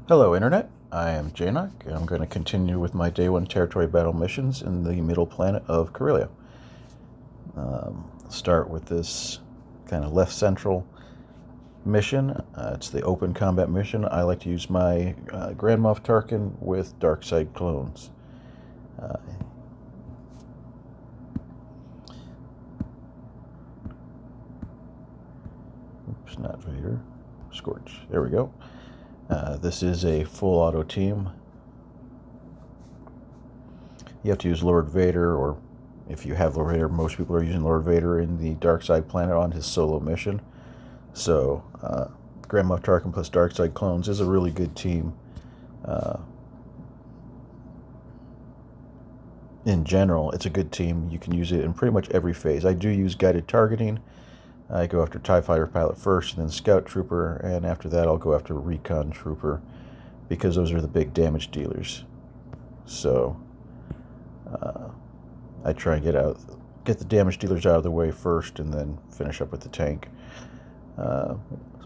Hello Internet, I am Janoc, and I'm going to continue with my Day 1 territory battle missions in the middle planet of Corellia. Start with this kind of left central mission. It's the open combat mission. I like to use my Grand Moff Tarkin with dark side clones. Oops, not Vader. Scorch. There we go. This is a full auto team. You have to use Lord Vader, or if you have Lord Vader, most people are using Lord Vader in the dark side planet on his solo mission. So, Grand Moff Tarkin plus dark side clones is a really good team. In general, it's a good team. You can use it in pretty much every phase. I do use guided targeting. I go after TIE Fighter Pilot first, and then Scout Trooper, and after that I'll go after Recon Trooper, because those are the big damage dealers. So I try and get the damage dealers out of the way first, and then finish up with the tank.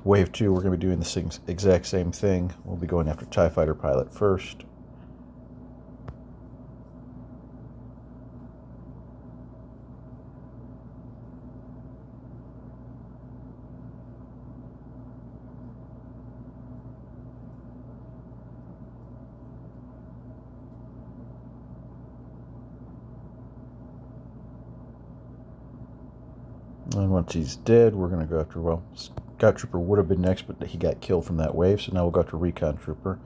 Wave 2, we're going to be doing the exact same thing. We'll be going after TIE Fighter Pilot first. And once he's dead, we're going to go after, well, Scout Trooper would have been next, but he got killed from that wave, so now we'll go after Recon Trooper.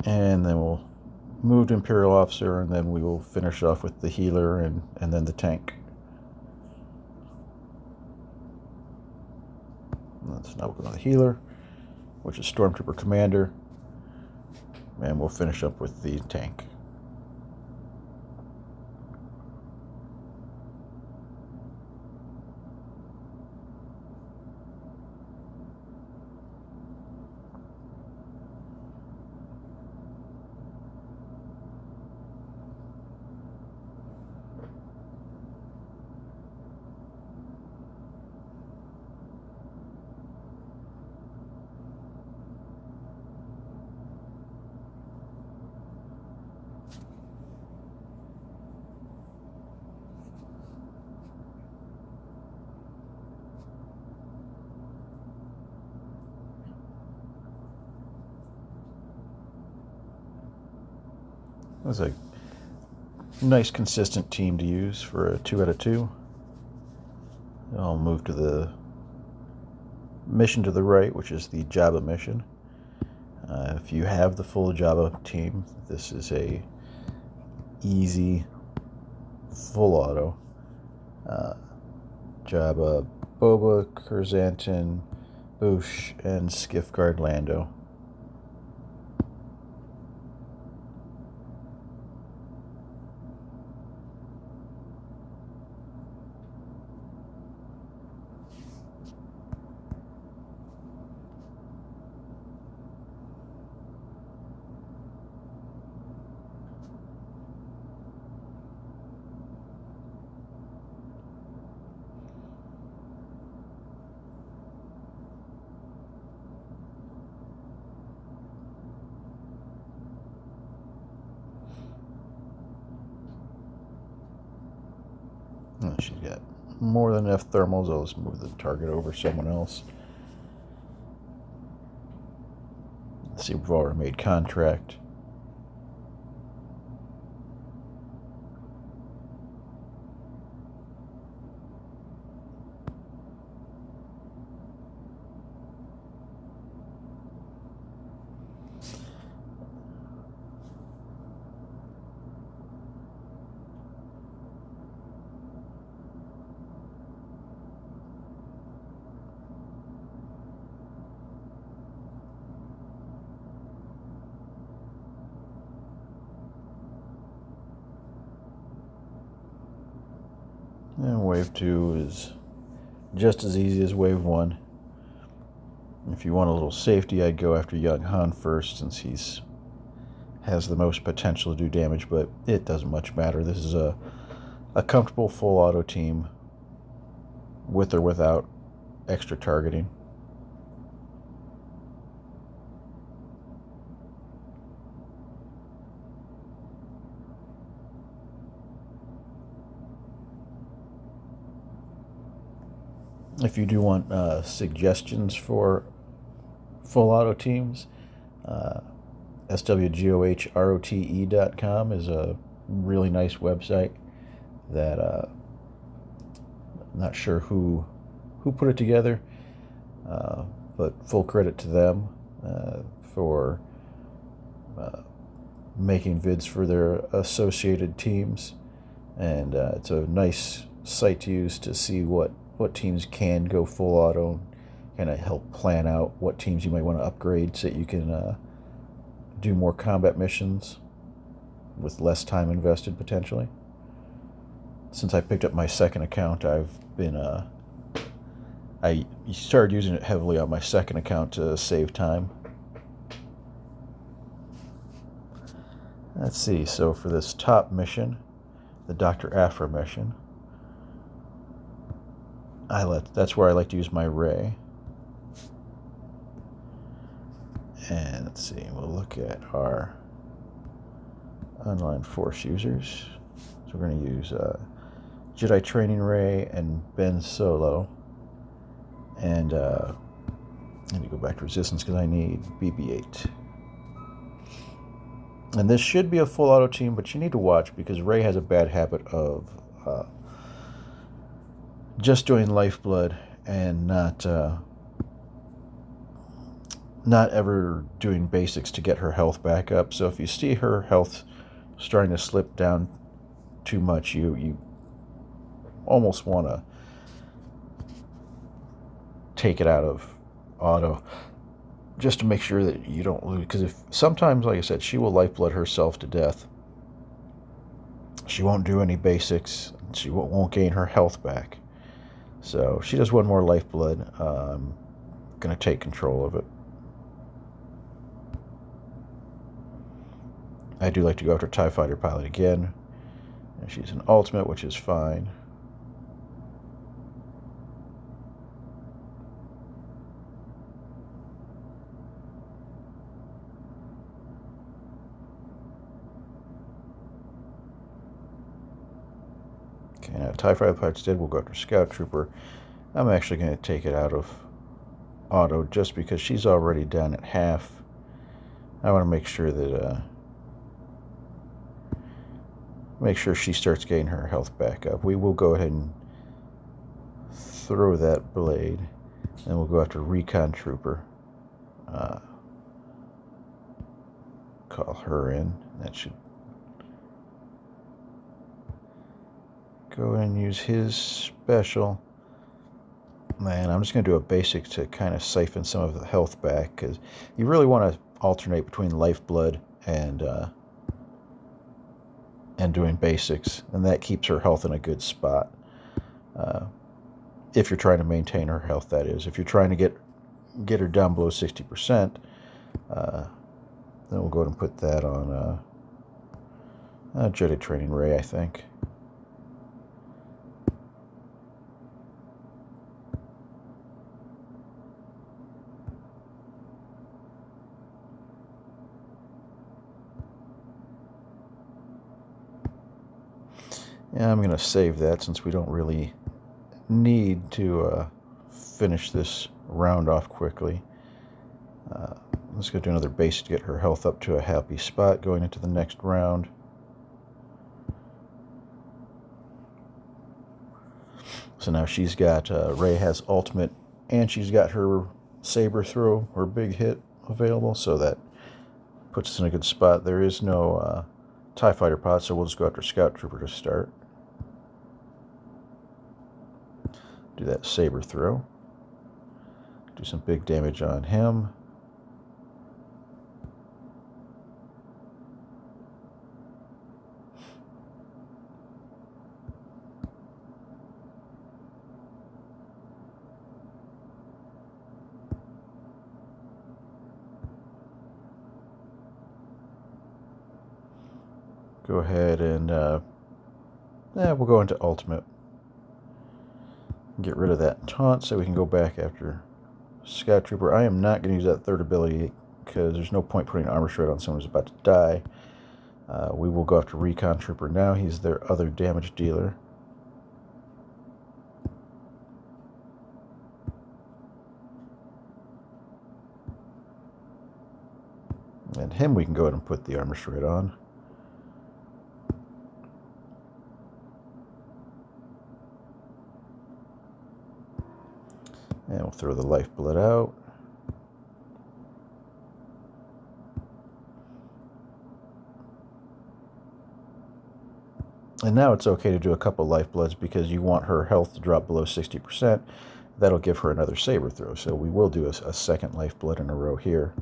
And then we'll move to Imperial Officer, and then we will finish off with the healer and then the tank. So now we'll go to the healer, which is Stormtrooper Commander, and we'll finish up with the tank. It was a nice, consistent team to use for a 2 out of 2. I'll move to the mission to the right, which is the Jabba mission. If you have the full Jabba team, this is a easy, full auto. Jabba, Boba, Krrs, Boushh, and Skiff Guard Lando. She's got more than enough thermals. I'll just move the target over someone else. Let's see, we've already made contract. And wave 2 is just as easy as wave 1. If you want a little safety, I'd go after YngHan first, since he's has the most potential to do damage, but it doesn't much matter. This is a comfortable full auto team with or without extra targeting. If you do want suggestions for full auto teams, swgohrote.com is a really nice website that I'm not sure who put it together, but full credit to them for making vids for their associated teams. And it's a nice site to use to see what teams can go full auto, kind of help plan out what teams you might want to upgrade so that you can do more combat missions with less time invested potentially. Since I picked up my second account, I've been I started using it heavily on my second account to save time. Let's see, so for this top mission, the Dr. Aphra mission, that's where I like to use my Ray. And let's see, we'll look at our online Force users. So we're going to use Jedi Training Ray and BenSolo. And I need to go back to Resistance because I need BB-8. And this should be a full auto team, but you need to watch because Ray has a bad habit of just doing Lifeblood and not ever doing basics to get her health back up. So if you see her health starting to slip down too much, you almost want to take it out of auto just to make sure that you don't lose. Because if sometimes, like I said, she will lifeblood herself to death. She won't do any basics. She won't gain her health back. So if she does one more lifeblood, I'm going to take control of it. I do like to go after TIE Fighter Pilot again. And she's an ultimate, which is fine. Okay, now TIE Fighter Pilot's dead. We'll go after Scout Trooper. I'm actually going to take it out of auto just because she's already down at half. I want to make sure that she starts getting her health back up. We will go ahead and throw that blade, and we'll go after Recon Trooper. Call her in. That should go ahead and use his special. Man, I'm just going to do a basic to kind of siphon some of the health back, because you really want to alternate between Lifeblood and doing basics, and that keeps her health in a good spot. If you're trying to maintain her health, that is. If you're trying to get her down below 60%, then we'll go ahead and put that on Jedi Training Ray, I think. Yeah, I'm going to save that since we don't really need to finish this round off quickly. Let's go do another base to get her health up to a happy spot going into the next round. So now she's got, Rey has ultimate, and she's got her saber throw, her big hit available, so that puts us in a good spot. There is no TIE Fighter pod, so we'll just go after Scout Trooper to start. Do that saber throw. Do some big damage on him. Go ahead and we'll go into ultimate. Get rid of that taunt so we can go back after Scout Trooper. I am not going to use that third ability because there's no point putting armor shred on someone who's about to die. We will go after Recon Trooper now. He's their other damage dealer. And him we can go ahead and put the armor straight on. And we'll throw the lifeblood out. And now it's okay to do a couple lifebloods because you want her health to drop below 60%. That'll give her another saber throw. So we will do a second lifeblood in a row here.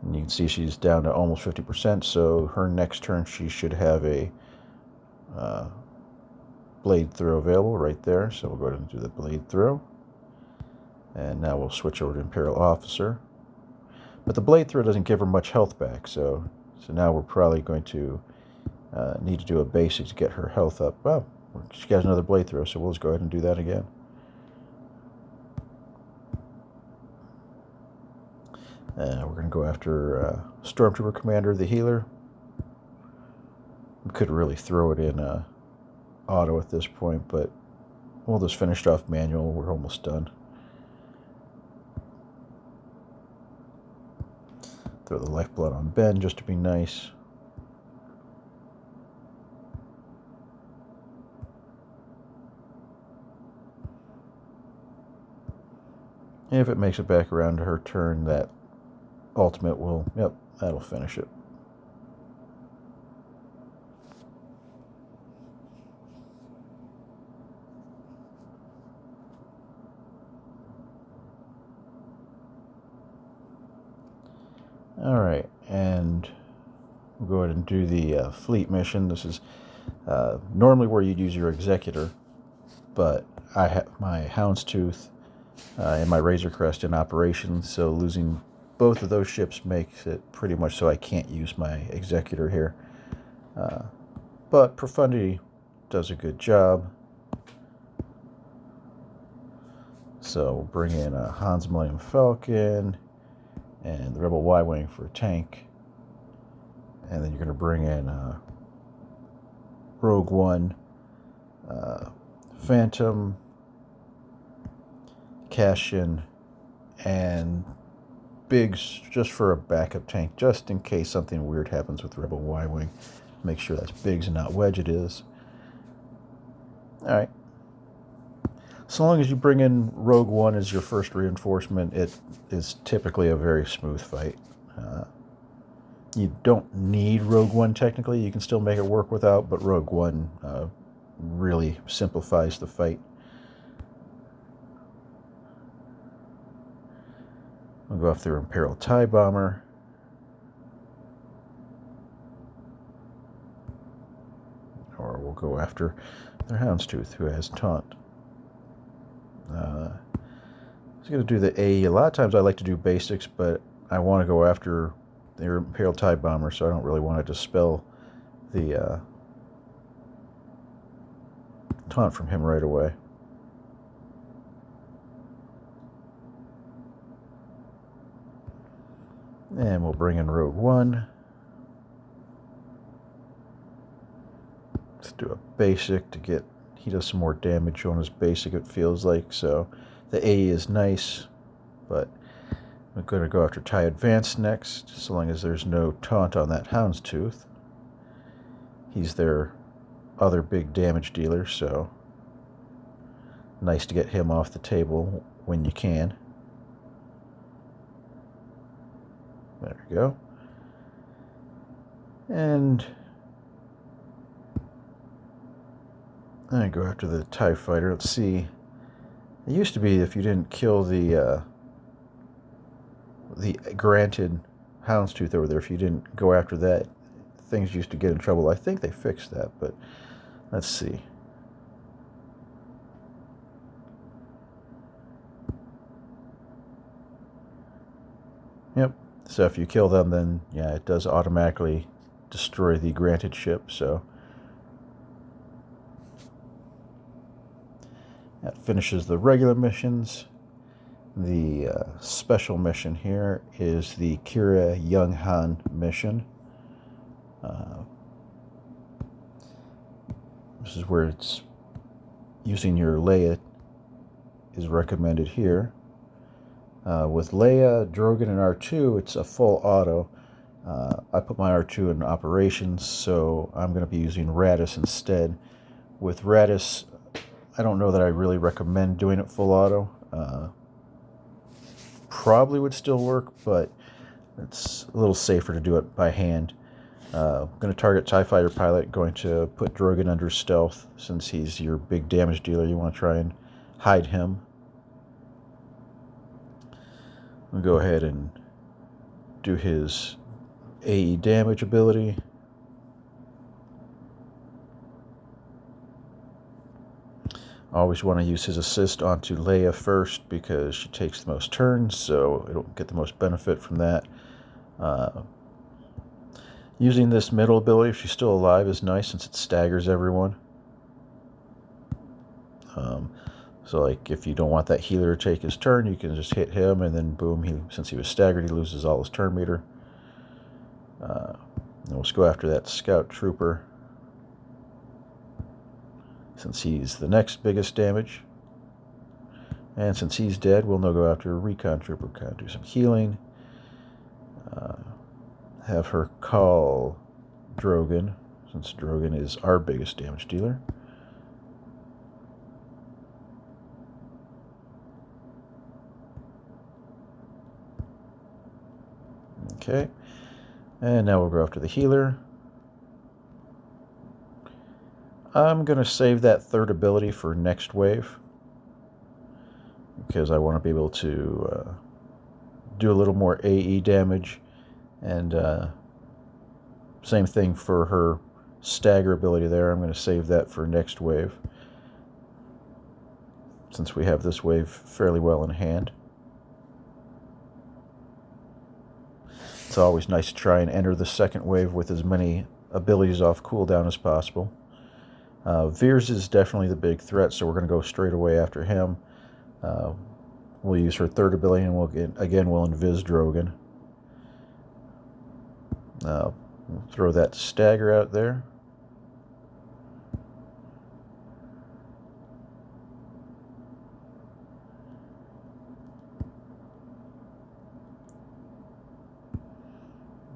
And you can see she's down to almost 50%, so her next turn she should have a blade throw available right there. So we'll go ahead and do the blade throw. And now we'll switch over to Imperial Officer. But the blade throw doesn't give her much health back, so now we're probably going to need to do a basic to get her health up. Well, she got another blade throw, so we'll just go ahead and do that again. We're going to go after Stormtrooper Commander, the healer. We could really throw it in auto at this point, but we'll just finish off manual. We're almost done. Throw the lifeblood on Ben just to be nice. And if it makes it back around to her turn, that ultimate will, yep, that'll finish it. Alright, and we'll go ahead and do the fleet mission. This is normally where you'd use your executor, but I have my Houndstooth and my Razor Crest in operation, so losing both of those ships makes it pretty much so I can't use my executor here. But Profundity does a good job. So we'll bring in a HansMF Falcon and the Rebel Y-Wing for a tank. And then you're going to bring in Rogue One, Phantom, Cassian, and Biggs just for a backup tank, just in case something weird happens with Rebel Y-Wing. Make sure that's Biggs and not Wedge it is. Alright. So long as you bring in Rogue One as your first reinforcement, it is typically a very smooth fight. You don't need Rogue One technically. You can still make it work without, but Rogue One really simplifies the fight. We'll go after Imperial TIE Bomber. Or we'll go after their Houndstooth, who has Taunt. I was going to do the AE. A lot of times I like to do basics, but I want to go after the Imperial TIE Bomber, so I don't really want to dispel the taunt from him right away. And we'll bring in Rogue One. Let's do a basic to get, he does some more damage on his basic, it feels like, so the AE is nice, but I'm going to go after TIE Advance next, so long as there's no taunt on that Houndstooth. He's their other big damage dealer, so nice to get him off the table when you can. There we go. And I go after the TIE Fighter. Let's see. It used to be if you didn't kill the granted Houndstooth over there, if you didn't go after that, things used to get in trouble. I think they fixed that, but let's see. Yep. So if you kill them, then yeah, it does automatically destroy the granted ship. So that finishes the regular missions. The special mission here is the Qi'ra YngHan mission. This is where it's using your Leia is recommended here. With Leia, Drogan, and R2, it's a full auto. I put my R2 in operations, so I'm going to be using Radis instead. With Radis, I don't know that I really recommend doing it full auto. Probably would still work, but it's a little safer to do it by hand. I'm going to target TIE Fighter pilot, going to put Drogan under stealth since he's your big damage dealer. You want to try and hide him. I'll go ahead and do his AE damage ability. I always want to use his assist onto Leia first because she takes the most turns, so it'll get the most benefit from that. Using this middle ability, if she's still alive, is nice since it staggers everyone. So like if you don't want that healer to take his turn, you can just hit him, and then boom, since he was staggered, he loses all his turn meter. And let's go after that scout trooper, since he's the next biggest damage. And since he's dead, we'll now go after a recon trooper, kind of do some healing. Have her call Drogan, since Drogan is our biggest damage dealer. Okay, and now we'll go after the healer. I'm going to save that third ability for next wave, because I want to be able to do a little more AE damage, and same thing for her stagger ability there. I'm going to save that for next wave, since we have this wave fairly well in hand. It's always nice to try and enter the second wave with as many abilities off cooldown as possible. Veers is definitely the big threat, so we're going to go straight away after him. We'll use her third ability, and we'll invis Drogan. We'll throw that stagger out there.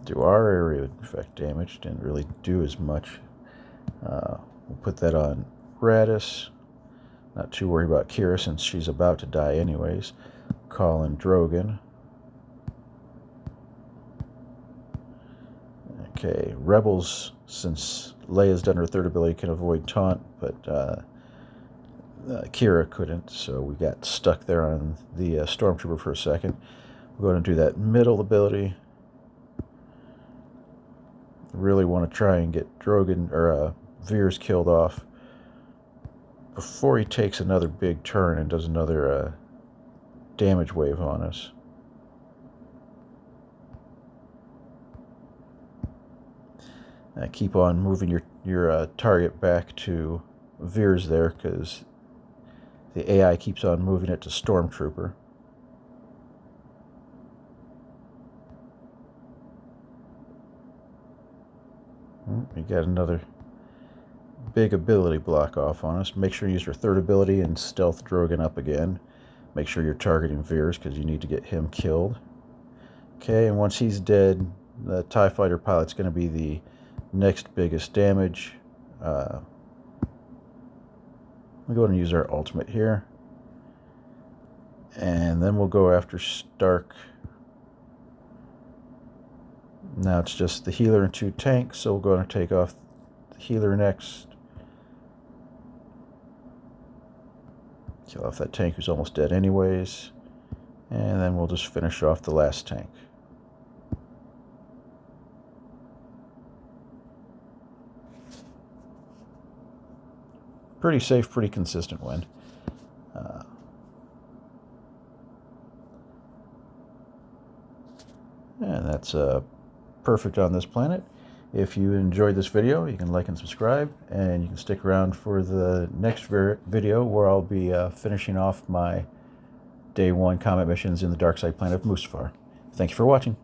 Do our area effect damage, didn't really do as much. We'll put that on Radis. Not too worried about Qi'ra since she's about to die anyways. Call in Drogan. Okay, Rebels, since Leia's done her third ability, can avoid taunt, but Qi'ra couldn't, so we got stuck there on the Stormtrooper for a second. We're going to do that middle ability. Really want to try and get Drogan or Veers killed off before he takes another big turn and does another damage wave on us. Keep on moving your target back to Veers there, because the AI keeps on moving it to Stormtrooper. We got another big ability block off on us. Make sure you use your third ability and stealth Drogan up again. Make sure you're targeting Veers, because you need to get him killed. Okay, and once he's dead, the TIE Fighter pilot's going to be the next biggest damage. We'll go ahead and use our ultimate here. And then we'll go after Stark. Now it's just the healer and 2 tanks, so we'll go and take off the healer next. Kill off that tank who's almost dead anyways. And then we'll just finish off the last tank. Pretty safe, pretty consistent win. And that's perfect on this planet. If you enjoyed this video, you can like and subscribe, and you can stick around for the next video where I'll be finishing off my Day 1 combat missions in the dark side planet of Mustafar. Thank you for watching.